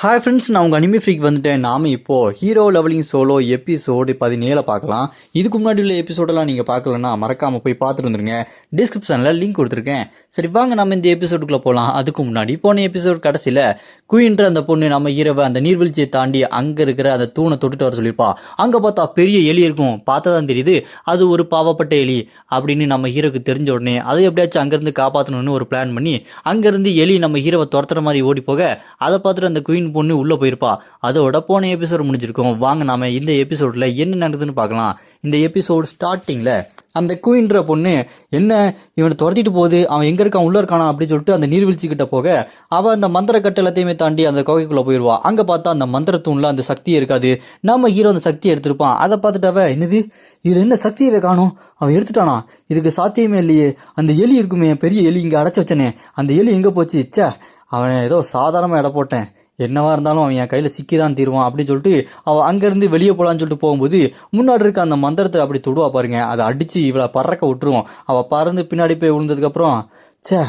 Hi friends, நான் உங்கள் anime freak வந்துட்டேன். நாம் இப்போது ஹீரோ லெவலிங் சோலோ எபிசோடு 17 பார்க்கலாம். இதுக்கு முன்னாடி உள்ள எபிசோடெல்லாம் நீங்கள் பார்க்கலன்னா மறக்காமல் போய் பார்த்துட்டு வந்துருங்க. டிஸ்கிரிப்ஷனில் லிங்க் கொடுத்துருக்கேன். சரி வாங்க நம்ம இந்த எபிசோடுக்குள்ளே போகலாம். அதுக்கு முன்னாடி போன எபிசோட் கடைசியில் குயின்ற அந்த பொண்ணு நம்ம ஹீரோவை அந்த நீர்வீழ்ச்சியை தாண்டி அங்கே இருக்கிற அந்த தூணை தொட்டுட்டு வர சொல்லியிருப்பா. அங்கே பார்த்தா பெரிய எலி இருக்கும். பார்த்தா தான் தெரியுது அது ஒரு பாவப்பட்ட எலி அப்படின்னு நம்ம ஹீரோக்கு தெரிஞ்ச உடனே அதை எப்படியாச்சும் அங்கேருந்து காப்பாற்றணும்னு ஒரு பிளான் பண்ணி அங்கேருந்து எலி நம்ம ஹீரோவை துரத்துற மாதிரி ஓடி போக அதை பார்த்துட்டு அந்த குயின் பொண்ணு உள்ளே போயிருப்பா. அதோட போன எபிசோடு முடிஞ்சிருக்கும். வாங்க நாம இந்த எபிசோடில் என்ன நடக்குதுன்னு பார்க்கலாம். இந்த எபிசோடு ஸ்டார்டிங்கில் அந்த குயின்ற பொண்ணு என்ன இவனை துரத்திட்டு போகுது, அவன் எங்கே இருக்கான் உள்ளே இருக்கானா அப்படின்னு சொல்லிட்டு அந்த நீர்வீழ்ச்சி கிட்ட போக அவள் அந்த மந்திர கட்டு எல்லாத்தையுமே தாண்டி அந்த குகைக்குள்ளே போயிடுவா. அங்கே பார்த்தா அந்த மந்திர தூணில் அந்த சக்தியே இருக்காது. நம்ம ஹீரோ அந்த சக்தியை எடுத்திருப்பான். அதை பார்த்துட்டு அவ என்னது இது என்ன சக்தியவே காணும், அவன் எடுத்துட்டானா, இதுக்கு சாத்தியமே இல்லையே, அந்த எலி இருக்குமே பெரிய எலி இங்கே அடைச்சி வச்சனே, அந்த எலி எங்கே போச்சு, ச்சே அவனை ஏதோ சாதாரணமாக இட போட்டேன், என்னவா இருந்தாலும் அவன் என் கையில் சிக்கிதான் தீருவான் அப்படின்னு சொல்லிட்டு அவள் அங்கேருந்து வெளியே போகலான்னு சொல்லிட்டு போகும்போது முன்னாடி இருக்க அந்த மந்திரத்தை அப்படி தொடுவா பாருங்க. அதை அடித்து இவளை பறக்க விட்டுருவோம். அவள் பறந்து பின்னாடி போய் விழுந்ததுக்கப்புறம் ச்சே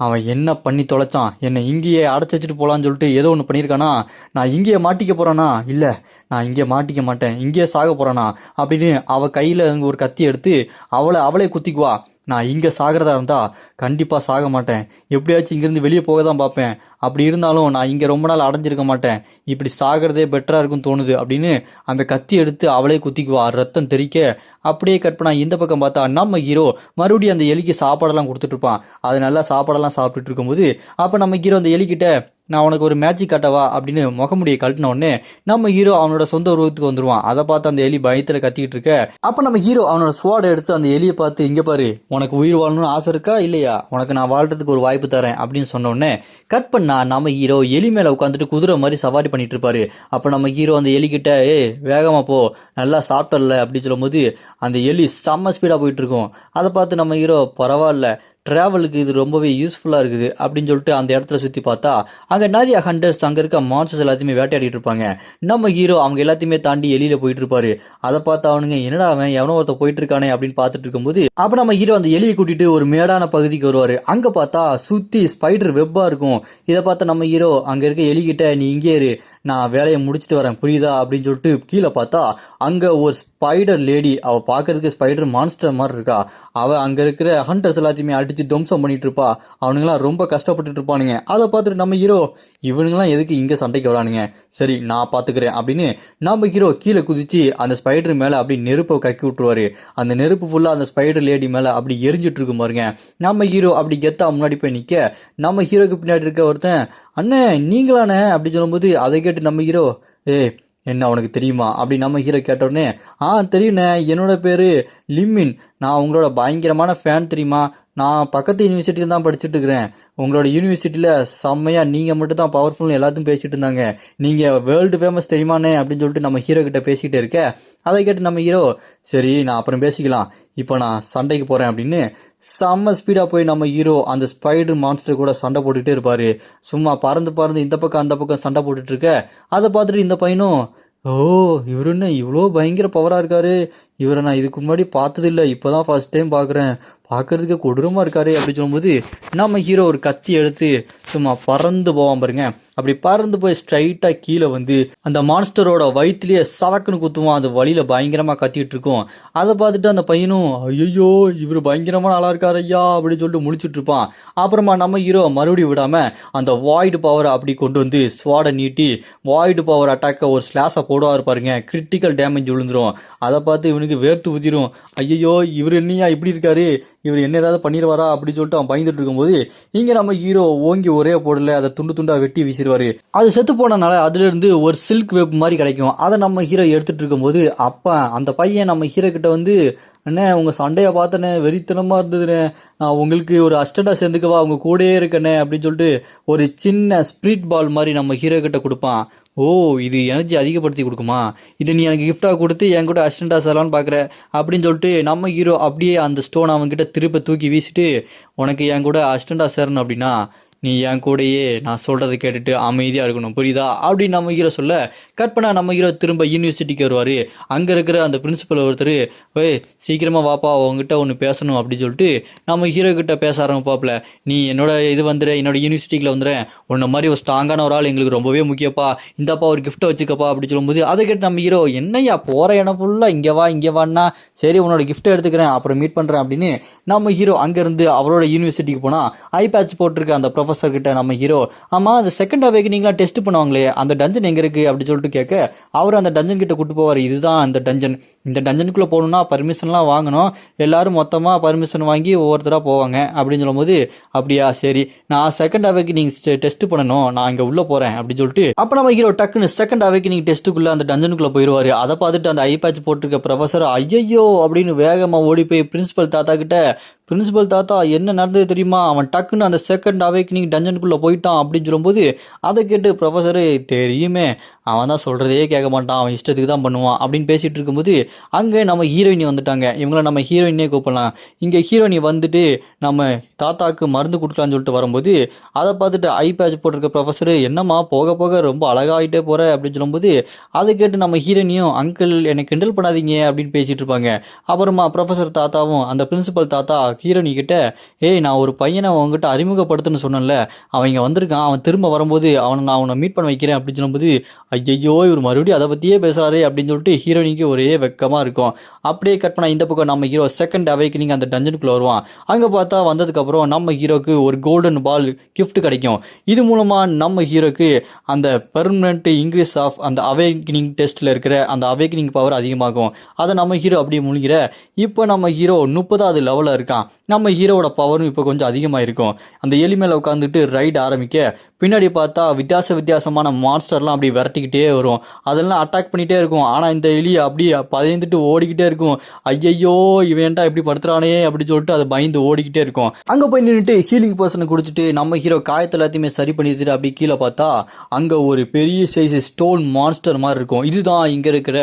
அவன் என்ன பண்ணி தொலைச்சான், என்னை இங்கேயே அடைச்சி வச்சுட்டு போகலான்னு சொல்லிட்டு ஏதோ ஒன்று பண்ணியிருக்கானா, நான் இங்கேயே மாட்டிக்க போகிறானா, இல்லை நான் இங்கே மாட்டிக்க மாட்டேன், இங்கேயே சாக போகிறானா அப்படின்னு அவள் கையில் ஒரு கத்தி எடுத்து அவளே குத்திக்குவா. நான் இங்கே சாகிறதா இருந்தால் கண்டிப்பாக சாக மாட்டேன், எப்படியாச்சும் இங்கேருந்து வெளியே போக தான் பார்ப்பேன், அப்படி இருந்தாலும் நான் இங்கே ரொம்ப நாள் அடைஞ்சிருக்க மாட்டேன், இப்படி சாகிறதே பெட்டராக இருக்குன்னு தோணுது அப்படின்னு அந்த கத்தி எடுத்து அவளே குத்திக்குவா. ரத்தம் தெறிக்க அப்படியே கட் பண்ணா இந்த பக்கம் பார்த்தா நம்ம ஹீரோ மறுபடியும் அந்த எலிக்கு சாப்பாடெல்லாம் கொடுத்துட்ருப்பான். அது நல்லா சாப்பாடெல்லாம் சாப்பிட்டுட்டு இருக்கும்போது அப்போ நம்ம ஹீரோ அந்த எலிக்கிட்ட நான் உனக்கு ஒரு மேஜிக் காட்டவா அப்படின்னு முகமுடியை கழட்டின உடனே நம்ம ஹீரோ அவனோட சொந்த உருவத்துக்கு வந்துடுவான். அதை பார்த்து அந்த எலி பயத்தில் கத்திக்கிட்டு இருக்க அப்போ நம்ம ஹீரோ அவனோட ஸ்வாடை எடுத்து அந்த எலியை பார்த்து இங்கே பாரு, உனக்கு உயிர் வாழணும்னு ஆசை இருக்கா இல்லையா, உனக்கு நான் வாழ்றதுக்கு ஒரு வாய்ப்பு தரேன் அப்படின்னு சொன்ன உடனே கட் பண்ணா நம்ம ஹீரோ எலி மேலே உட்காந்துட்டு குதிரை மாதிரி சவாரி பண்ணிட்டு இருப்பாரு. அப்போ நம்ம ஹீரோ அந்த எலிக்கிட்ட வேகமாக போ, நல்லா சாப்பிட்டல அப்படின்னு சொல்லும்போது அந்த எலி செம்ம ஸ்பீடாக போயிட்டு இருக்கும். அதை பார்த்து நம்ம ஹீரோ பரவாயில்ல, ட்ராவலுக்கு இது ரொம்பவே யூஸ்ஃபுல்லாக இருக்குது அப்படின்னு சொல்லிட்டு அந்த இடத்துல சுற்றி பார்த்தா அங்கே நிறைய ஹண்டர்ஸ் அங்கே இருக்க மான்ஸ்டர்ஸ் எல்லாத்தையுமே வேட்டையாடிட்டு இருப்பாங்க. நம்ம ஹீரோ அவங்க எல்லாத்தையுமே தாண்டி எலியில் போயிட்டு இருப்பாரு. அதை பார்த்து அவனுங்க என்னடா அவன் எவனோ ஒருத்த போயிட்டு இருக்கானே அப்படின்னு பார்த்துட்டு இருக்கும்போது அப்போ நம்ம ஹீரோ அந்த எலியை கூட்டிட்டு ஒரு மேடான பகுதிக்கு வருவார். அங்கே பார்த்தா சுற்றி ஸ்பைடர் வெப்பாக இருக்கும். இதை பார்த்தா நம்ம ஹீரோ அங்கே இருக்க எலிக்கிட்ட நீ இங்கே இரு, நான் வேலையை முடிச்சுட்டு வரேன் புரியுதா அப்படின்னு சொல்லிட்டு கீழே பார்த்தா அங்கே ஒரு ஸ்பைடர் லேடி, அவள் பார்க்கறதுக்கு ஸ்பைடர் மான்ஸ்டர் மாதிரி இருக்கா. அவள் அங்கே இருக்கிற ஹண்டர்ஸ் எல்லாத்தையுமே அடித்து துவம்சம் பண்ணிட்டு இருப்பா. அவனுங்களாம் ரொம்ப கஷ்டப்பட்டுட்டு இருப்பானுங்க. அதை பார்த்துட்டு நம்ம ஹீரோ இவனுங்களாம் எதுக்கு இங்கே சண்டைக்கு வரானுங்க, சரி நான் பார்த்துக்கிறேன் அப்படின்னு நம்ம ஹீரோ கீழே குதிச்சு அந்த ஸ்பைடர் மேலே அப்படி நெருப்பை கக்கி விட்டுருவாரு. அந்த நெருப்பு ஃபுல்லாக அந்த ஸ்பைடர் லேடி மேலே அப்படி எரிஞ்சிட்டு இருக்கும் பாருங்க. நம்ம ஹீரோ அப்படி கெத்தா முன்னாடி போய் நிற்க நம்ம ஹீரோக்கு பின்னாடி இருக்க ஒருத்தன் அண்ணே நீங்களானே அப்படி சொல்லும்போது அதை கேட்டு நம்ம ஹீரோ என்ன உனக்கு தெரியுமா அப்படி நம்ம ஹீரோ கேட்டோடனே தெரியுண்ணே, என்னோட பேர் லிம்மின், நான் உங்களோட பயங்கரமான ஃபேன் தெரியுமா, நான் பக்கத்து யூனிவர்சிட்டியில் தான் படிச்சுட்டு இருக்கிறேன், உங்களோட யூனிவர்சிட்டியில் செம்மையாக நீங்கள் மட்டும் தான் பவர்ஃபுல்னு எல்லாத்தையும் பேசிகிட்டு இருந்தாங்க, நீங்கள் வேர்ல்டு ஃபேமஸ் தெரியுமாண்ணே அப்படின்னு சொல்லிட்டு நம்ம ஹீரோ கிட்ட பேசிக்கிட்டு இருக்க. அதை கேட்டு நம்ம ஹீரோ சரி நான் அப்புறம் பேசிக்கலாம், இப்போ நான் சண்டைக்கு போகிறேன் அப்படின்னு செம்ம ஸ்பீடாக போய் நம்ம ஹீரோ அந்த ஸ்பைடர் மான்ஸ்டர் கூட சண்டை போட்டுகிட்டே இருப்பார். சும்மா பறந்து இந்த பக்கம் அந்த பக்கம் சண்டை போட்டுட்டு இருக்க. அதை பார்த்துட்டு இந்த பையனும் இவர் என்ன இவ்வளோ பயங்கர பவராக இருக்காரு, இவரை நான் இதுக்கு முன்னாடி பார்த்ததில்லை, இப்போ தான் ஃபர்ஸ்ட் டைம் பார்க்குறேன், பார்க்கறதுக்கு கொடூரமாக இருக்காரு அப்படின்னு சொல்லும்போது நம்ம ஹீரோ ஒரு கத்தி எடுத்து சும்மா பறந்து போவான் பாருங்க. அப்படி பறந்து போய் ஸ்ட்ரைட்டாக கீழே வந்து அந்த மான்ஸ்டரோட வயிற்றுலேயே சதக்குன்னு குத்துவான். அது வழியில் பயங்கரமாக கத்திட்டு இருக்கும். அதை பார்த்துட்டு அந்த பையனும் ஐயோ இவர் பயங்கரமாக நல்லா இருக்காரு ஐயா அப்படின்னு சொல்லிட்டு முழிச்சுட்டு இருப்பான். அப்புறமா நம்ம ஹீரோ மறுபடியும் விடாமல் அந்த வாய்டு பவரை அப்படி கொண்டு வந்து ஸ்வாடை நீட்டி வாய்டு பவர் அட்டாக்கை ஒரு ஸ்லாஷை போடுவார் பாருங்க. கிரிட்டிக்கல் டேமேஜ் விழுந்துரும். அதை பார்த்து இவனுக்கு வேர்த்து ஊதிரும். ஐயோ இவர் என்னையா இப்படி இருக்காரு, இவர் என்ன ஏதாவது பண்ணிடுவாரா அப்படின்னு சொல்லிட்டு அவன் பயந்துட்டு இருக்கும்போது இங்கே நம்ம ஹீரோ ஓங்கி ஒரே போடல அதை துண்டு துண்டாக வெட்டி வீசிடுவார். அது செத்து போனனால அதுலேருந்து ஒரு சில்க் வெப் மாதிரி கிடைக்கும். அதை நம்ம ஹீரோ எடுத்துகிட்டு இருக்கும்போது அப்போ அந்த பையன் நம்ம ஹீரோ கிட்ட வந்து அண்ணே உங்கள் சண்டையை பார்த்தனே வெறித்தனமாக இருந்ததுண்ணே, நான் உங்களுக்கு ஒரு அஸ்டண்டாக சேர்ந்துக்கவா, அவங்க கூடயே இருக்கண்ணே அப்படின்னு சொல்லிட்டு ஒரு சின்ன ஸ்பிரிட் பால் மாதிரி நம்ம ஹீரோ கிட்ட கொடுப்பான். இது எனர்ஜி அதிகப்படுத்தி கொடுக்குமா, இது நீ எனக்கு கிஃப்டாக கொடுத்து என் கூட அசிஸ்டண்டாக சேரலான்னு பார்க்குற அப்படின்னு சொல்லிட்டு நம்ம ஹீரோ அப்படியே அந்த ஸ்டோன் அவங்ககிட்ட திருப்ப தூக்கி வீசிட்டு உனக்கு என் கூட அசிஸ்டண்டாக சேரணும் அப்படின்னா நீ என் கூடயே நான் சொல்கிறத கேட்டுட்டு அமைதியாக இருக்கணும் புரியுதா அப்படின்னு நம்ம ஹீரோ சொல்ல கட் பண்ணால் நம்ம ஹீரோ திரும்ப யூனிவர்சிட்டிக்கு வருவார். அங்கே இருக்கிற அந்த பிரின்சிபல் ஒருத்தர் ஓய் சீக்கிரமாக வாப்பா உங்ககிட்ட ஒன்று பேசணும் அப்படின்னு சொல்லிட்டு நம்ம ஹீரோ கிட்ட பேச ஆரம்பிப்பாப்ல. நீ என்னோட இது வந்துடு என்னோட யூனிவர்சிட்டியில் வந்துடுறேன் உன்ன மாதிரி ஒரு ஸ்ட்ராங்கான ஒரு ஆள் எங்களுக்கு ரொம்பவே முக்கியப்பா இந்தாப்பா ஒரு கிஃப்ட்டை வச்சுக்கப்பா அப்படின்னு சொல்லும்போது அதை கேட்டு நம்ம ஹீரோ என்னையா போகிற இடம் ஃபுல்லாக இங்கே வான்னா சரி உன்னோட கிஃப்ட்டை எடுத்துக்கிறேன் அப்புறம் மீட் பண்ணுறேன் அப்படின்னு நம்ம ஹீரோ அங்கேருந்து அவரோட யூனிவர்சிட்டிக்கு போனால் ஐ பேட்ச் போட்டிருக்க அந்த ப்ரொஃபஸர் கிட்ட நம்ம ஹீரோ ஆமாம் அந்த செகண்ட் அவேக்கனிங்லாம் டெஸ்ட் பண்ணுவாங்களே அந்த டஞ்சன் எங்கே இருக்குது அப்படின்னு சொல்லிட்டு கேட்க அவர் அந்த டஞ்சன் கிட்ட கூட்டு போவார். இதுதான் அந்த டஞ்சன், இந்த டஞ்சனுக்குள்ளே போகணுன்னா பர்மிஷன்லாம் வாங்கணும், எல்லாரும் மொத்தமாக பர்மிஷன் வாங்கி ஒவ்வொருத்தராக போவாங்க அப்படின்னு சொல்லும்போது அப்படியா சரி நான் செகண்ட் அவேக்கனிங் டெஸ்ட் பண்ணணும் நான் இங்கே உள்ளே போகிறேன் அப்படின்னு சொல்லிட்டு அப்போ நம்ம ஹீரோ டக்குன்னு செகண்ட் அவேக்கனிங் டெஸ்ட்டுக்குள்ளே அந்த டஞ்சனுக்குள்ளே போயிடுவார். அதை பார்த்துட்டு அந்த ஐ பேட்ச் போட்டிருக்க ப்ரொஃபஸர் ஐயோ அப்படின்னு வேகமாக ஓடி போய் பிரின்சிபல் தாத்தா கிட்ட பிரின்சிபல் தாத்தா என்ன நடந்தது தெரியுமா அவன் டக்குன்னு அந்த செகண்ட் அவேக்கனிங் டஞ்சனுக்குள்ளே போயிட்டான் அப்படின்னு சொல்லும்போது அதை கேட்டு ப்ரொஃபஸரு தெரியுமே அவன் தான் சொல்கிறதே கேட்க மாட்டான் அவன் இஷ்டத்துக்கு தான் பண்ணுவான் அப்படின்னு பேசிகிட்டு இருக்கும்போது அங்கே நம்ம ஹீரோயினி வந்துட்டாங்க. இவங்கள நம்ம ஹீரோயினே கூப்பிடலாம். இங்கே ஹீரோயினி வந்துட்டு நம்ம தாத்தாவுக்கு மருந்து கொடுக்கலான்னு சொல்லிட்டு வரும்போது அதை பார்த்துட்டு ஐ பேட்ச் போட்டிருக்க ப்ரொஃபஸரு என்னம்மா போக போக ரொம்ப அழகாகிட்டே போகிற அப்படின்னு சொல்லும்போது அதை கேட்டு நம்ம ஹீரோயினியும் அங்கிள் என்னை கிண்டல் பண்ணாதீங்க அப்படின்னு பேசிகிட்டு இருப்பாங்க. அப்புறமா ப்ரொஃபஸர் தாத்தாவும் அந்த பிரின்சிபல் தாத்தா ஹீரோனி கிட்ட ஏய் நான் ஒரு பையனை அவங்ககிட்ட அறிமுகப்படுத்துன்னு சொன்னேன்ல அவன் இங்கே வந்திருக்கான் அவன் திரும்ப வரும்போது அவனை மீட் பண்ண வைக்கிறேன் அப்படின்னு சொல்லும்போது ஐயோ இவர் மறுபடியும் அதை பற்றியே பேசுகிறாரு அப்படின்னு சொல்லிட்டு ஹீரோனிக்கு ஒரே வெக்கமாக இருக்கும். அப்படியே கட் பண்ணால் இந்த பக்கம் நம்ம ஹீரோ செகண்ட் அவேக்கனிங் அந்த டஞ்சனுக்குள்ளே வருவான். அங்கே பார்த்தா வந்ததுக்கப்புறம் நம்ம ஹீரோக்கு ஒரு கோல்டன் பால் கிஃப்ட் கிடைக்கும். இது மூலமாக நம்ம ஹீரோக்கு அந்த பெர்மனெண்ட் இன்க்ரீஸ் ஆஃப் அந்த அவேக்கனிங் டெஸ்ட்டில் இருக்கிற அந்த அவேக்கனிங் பவர் அதிகமாகும். அதை நம்ம ஹீரோ அப்படியே முழுகிற இப்போ நம்ம ஹீரோ 30வது லெவலில் இருக்கான். நம்ம ஹீரோவோட பவரும் இப்போ கொஞ்சம் அதிகமாக இருக்கும். அந்த எலி மேலே உட்காந்துட்டு ரைடு ஆரம்பிக்க பின்னாடி பார்த்தா வித்தியாசமான மான்ஸ்டர்லாம் அப்படி விரட்டிக்கிட்டே வரும். அதெல்லாம் அட்டாக் பண்ணிகிட்டே இருக்கும். ஆனால் இந்த எலி அப்படியே பயந்துட்டு ஓடிக்கிட்டே இருக்கும். ஐயையோ இவன்டா இப்படி படுத்துறானே அப்படின்னு சொல்லிட்டு அதை பயந்து ஓடிக்கிட்டே இருக்கும். அங்கே போய் நின்றுட்டு ஹீலிங் பர்சனை குடிச்சிட்டு நம்ம ஹீரோ காயத்தை எல்லாத்தையுமே சரி பண்ணிட்டு அப்படி கீழே பார்த்தா அங்கே ஒரு பெரிய சைஸ் ஸ்டோன் மான்ஸ்டர் மாதிரி இருக்கும். இதுதான் இங்கே இருக்கிற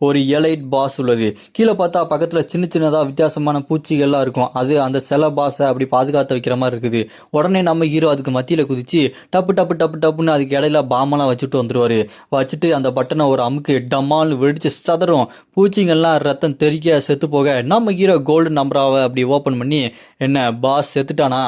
ஒரு எலைட் பாஸ் உள்ளது. கீழே பார்த்தா பக்கத்தில் சின்னதாக வித்தியாசமான பூச்சிகள்லாம் இருக்கும். அது அந்த சில பாஸை அப்படி பாதுகாத்து வைக்கிற மாதிரி இருக்குது. உடனே நம்ம ஹீரோ அதுக்கு மத்தியில் குதிச்சு டப்புன்னு அதுக்கு இடையில பாமெல்லாம் வச்சுட்டு வந்துடுவார். வச்சுட்டு அந்த பட்டனை ஒரு அமுக்கு டம்மால்னு வெடிச்சு சதறும். பூச்சிங்கெல்லாம் ரத்தம் தெறிக்க செத்து போக நம்ம ஹீரோ கோல்டு நம்பராவை அப்படி ஓப்பன் பண்ணி என்ன பாஸ் செத்துட்டானா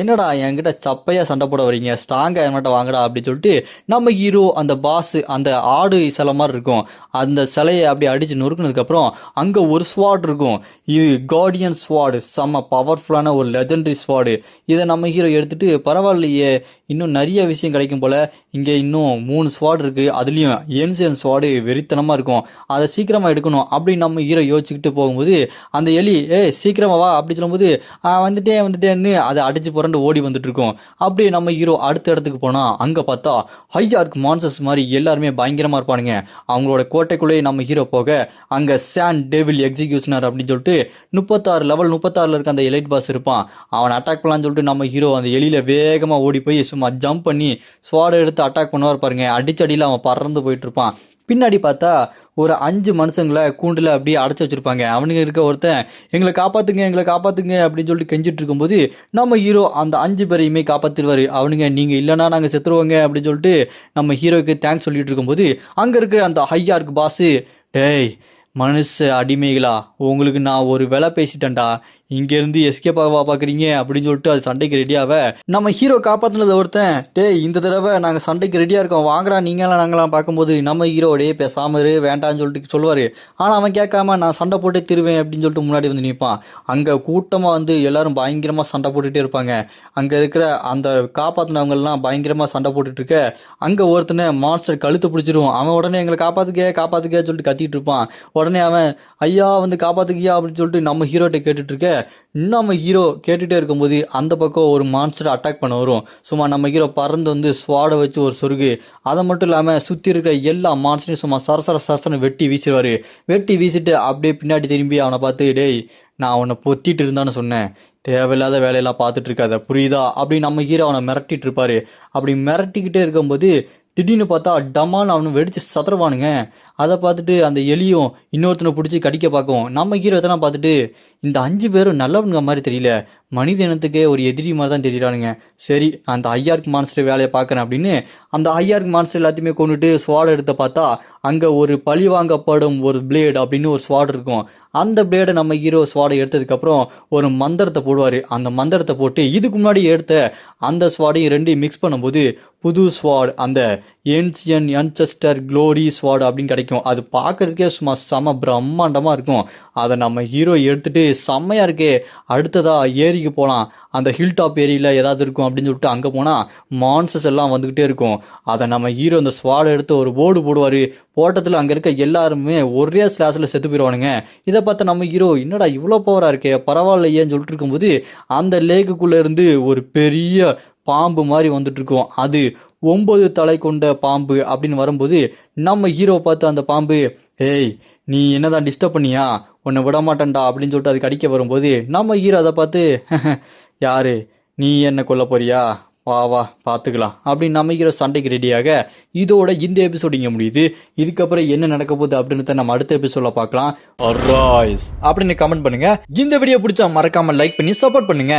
என்னடா என்கிட்ட சப்பையாக சண்டை போட வரீங்க ஸ்ட்ராங்காக என்கிட்ட வாங்கடா அப்படின்னு சொல்லிட்டு நம்ம ஹீரோ அந்த பாஸ் அந்த ஆடு சிலை மாதிரி இருக்கும் அந்த சிலையை அப்படி அடித்து நொறுக்குனதுக்கப்புறம் அங்கே ஒரு ஸ்வாட் இருக்கும். இது கார்டியன் ஸ்வாடு செம்ம பவர்ஃபுல்லான ஒரு லெஜெண்டரி ஸ்வாடு. இதை நம்ம ஹீரோ எடுத்துகிட்டு பரவாயில்லையே இன்னும் நிறைய விஷயம் கிடைக்கும் போல் இங்கே இன்னும் 3 ஸ்வாட் இருக்குது அதுலேயும் ஏன்சியன் ஸ்வாடு வெறித்தனமாக இருக்கும் அதை சீக்கிரமாக எடுக்கணும் அப்படின்னு நம்ம ஹீரோ யோசிச்சுக்கிட்டு போகும்போது அந்த எலி சீக்கிரமாக வா அப்படி சொல்லும்போது வந்துட்டேன்னு அதை அடிச்சு புரண்டு ஓடி வந்துட்டு இருக்கோம். அப்படியே நம்ம ஹீரோ அடுத்த இடத்துக்கு போனால் அங்கே பார்த்தா ஹையார்க் மான்சர்ஸ் மாதிரி எல்லாருமே பயங்கரமாக இருப்பானுங்க. அவங்களோட கோட்டைக்குள்ளேயே நம்ம ஹீரோ போக அங்கே சாண்ட் டெவில் எக்ஸிக்யூஷனர் அப்படின்னு சொல்லிட்டு 36 இருக்க அந்த எலைட் பாஸ் இருப்பான். அவன் அட்டாக் பண்ணலான்னு சொல்லிட்டு நம்ம ஹீரோ அந்த எலியில் வேகமாக ஓடி போய் சும்மா ஜம்ப் பண்ணி ஸ்வாடை எடுத்து அட்டாக் பண்ணுவார் பாருங்க. அடிச்சடியில் அவன் பறந்து போயிட்டு இருப்பான். பின்னாடி பார்த்தா ஒரு 5 மனுஷங்களை கூண்டில் அப்படியே அடைச்சி வச்சுருப்பாங்க. அவனுங்க இருக்க ஒருத்தன் எங்களை காப்பாற்றுங்க அப்படின்னு சொல்லிட்டு கெஞ்சிட்டு இருக்கும்போது நம்ம ஹீரோ அந்த 5 பேரையுமே காப்பாற்றிடுவார். அவனுங்க நீங்கள் இல்லைனா நாங்கள் செத்துருவோங்க அப்படின்னு சொல்லிட்டு நம்ம ஹீரோவுக்கு தேங்க்ஸ் சொல்லிட்டு இருக்கும்போது அங்கே இருக்கிற அந்த ஹையார்க் பாஸு டேய் மனுஷ அடிமைகளா உங்களுக்கு நான் ஒரு வேலை பேசிட்டேன்டா இங்கேருந்து எஸ்கேப் ஆகவா பார்க்குறீங்க அப்படின்னு சொல்லிட்டு அது சண்டைக்கு ரெடியாகவே நம்ம ஹீரோ காப்பாற்றினது ஒருத்தன் டேய் இந்த தடவை நாங்கள் சண்டைக்கு ரெடியாக இருக்கோம் வாங்கடா நீங்களாம் நாங்களாம் பார்க்கும்போது நம்ம ஹீரோடே பேசாமல் வேண்டான்னு சொல்லிட்டு சொல்லுவார். ஆனால் அவன் கேட்காம நான் சண்டை போட்டு திருவேன் அப்படின்னு சொல்லிட்டு முன்னாடி வந்து நிற்பான். அங்கே கூட்டமாக வந்து எல்லாரும் பயங்கரமாக சண்டை போட்டுகிட்டே இருப்பாங்க. அங்கே இருக்கிற அந்த காப்பாற்றினவங்கெல்லாம் பயங்கரமாக சண்டை போட்டுட்டு இருக்க அங்கே ஒருத்தனை மான்ஸ்டர் கழுத்து பிடிச்சிருவான். அவன் உடனே எங்களை காப்பாற்றுக்க சொல்லிட்டு கத்திட்டு இருப்பான். உடனே அவன் ஐயா வந்து காப்பாற்றுக்கியா அப்படின்னு சொல்லிட்டு நம்ம ஹீரோட்ட கேட்டுட்டு இருக்க நம்ம ஹீரோ கேட்டுகிட்டே இருக்கும்போது அந்த பக்கம் ஒரு மான்ஸ்டர் அட்டாக் பண்ண வரும். சும்மா நம்ம ஹீரோ பறந்து வந்து ஸ்வாடை வச்சு ஒரு சொருகு அதை மட்டும் இல்லாமல் சுற்றி இருக்கிற எல்லா மான்ஸ்டரையும் சும்மா சரசரன்னு வெட்டி வீசிடுவார். வெட்டி வீசிட்டு அப்படியே பின்னாடி திரும்பி அவனை பார்த்து டேய் நான் அவனை பொத்திட்டு இருந்தான்னு சொன்னேன் தேவையில்லாத வேலையெல்லாம் பார்த்துட்டு இருக்காத புரியுதா அப்படின்னு நம்ம ஹீரோ அவனை மிரட்டிட்டு இருப்பாரு. அப்படி மிரட்டிக்கிட்டே இருக்கும்போது திடீர்னு பார்த்தா டமான்னு அவனு வெடிச்சு சதறுவானுங்க. அதை பார்த்துட்டு அந்த எலியும் இன்னொருத்தனை பிடிச்சி கடிக்க பார்க்கும். நம்ம ஹீரோ இதெல்லாம் பார்த்துட்டு இந்த 5 பேரும் நல்லவனுங்க மாதிரி தெரியல, மனித இனத்துக்கே ஒரு எதிரி மாதிரி தான் தெரியறானுங்க. சரி, அந்த ஐஆர்க் மான்ஸ்டர் வேலையை பார்க்குறேன் அப்படின்னு அந்த ஐஆர்க் மான்ஸ்டர் எல்லாத்தையுமே கொண்டுட்டு ஸ்வாட் எடுத்து பார்த்தா அங்கே ஒரு பழி வாங்கப்படும் ஒரு பிளேடு அப்படின்னு ஒரு ஸ்வாட் இருக்கும். அந்த பிளேடை நம்ம ஹீரோ ஸ்வாடை எடுத்ததுக்கப்புறம் ஒரு மந்திரத்தை போடுவார். அந்த மந்திரத்தை போட்டு இதுக்கு முன்னாடி எடுத்த அந்த ஸ்வாடையும் ரெண்டையும் மிக்ஸ் பண்ணும்போது புது ஸ்வாட், அந்த ஏன்சியன் அன்செஸ்டர் க்ளோரி ஸ்வாட் அப்படின்னு கிடைக்கும். அது பார்க்கறதுக்கே சும்மா செம பிரம்மாண்டமாக இருக்கும். அதை நம்ம ஹீரோ எடுத்துட்டு செம்மையாக இருக்கே, அடுத்ததா ஏரிக்கு போகலாம், அந்த ஹில் டாப் ஏரியில் ஏதாவது இருக்கும் அப்படின்னு சொல்லிட்டு அங்கே போனால் மான்சஸ் எல்லாம் வந்துக்கிட்டே இருக்கும். அதை நம்ம ஹீரோ அந்த ஸ்வாடை எடுத்து ஒரு போர்டு போடுவார். போட்டத்தில் அங்கே இருக்க எல்லாருமே ஒரே ஸ்லாஸில் செத்து போயிடுவானுங்க. இதை பார்த்து நம்ம ஹீரோ என்னடா இவ்வளோ பவராக இருக்கே, பரவாயில்லையேன்னு சொல்லிட்டு இருக்கும்போது அந்த லேக்குக்குள்ளே இருந்து ஒரு பெரிய பாம்பு மாதிரி வந்துட்டு இருக்கும். அது 9 தலை கொண்ட பாம்பு அப்படின்னு வரும்போது நம்ம ஹீரோ பார்த்து அந்த பாம்பு, ஏய் நீ என்னதான் டிஸ்டர்ப் பண்ணியா, உன்னை விட மாட்டேன்டா அப்படின்னு சொல்லிட்டு அதுக்கு அடிக்க வரும்போது நம்ம ஹீரோ அதை பார்த்து யாரு நீ என்ன கொல்ல போறியா, வா வா பார்த்துக்கலாம் அப்படின்னு நம்ம ஹீரோ சண்டைக்கு ரெடியாக. இதோட இந்த எபிசோடு இங்கே முடியுது. இதுக்கப்புறம் என்ன நடக்க போகுது அப்படின்னு நம்ம அடுத்த எபிசோடில் பார்க்கலாம். அராய்ஸ் அப்படின்னு கமெண்ட் பண்ணுங்க. இந்த வீடியோ பிடிச்சா மறக்காம லைக் பண்ணி சப்போர்ட் பண்ணுங்க.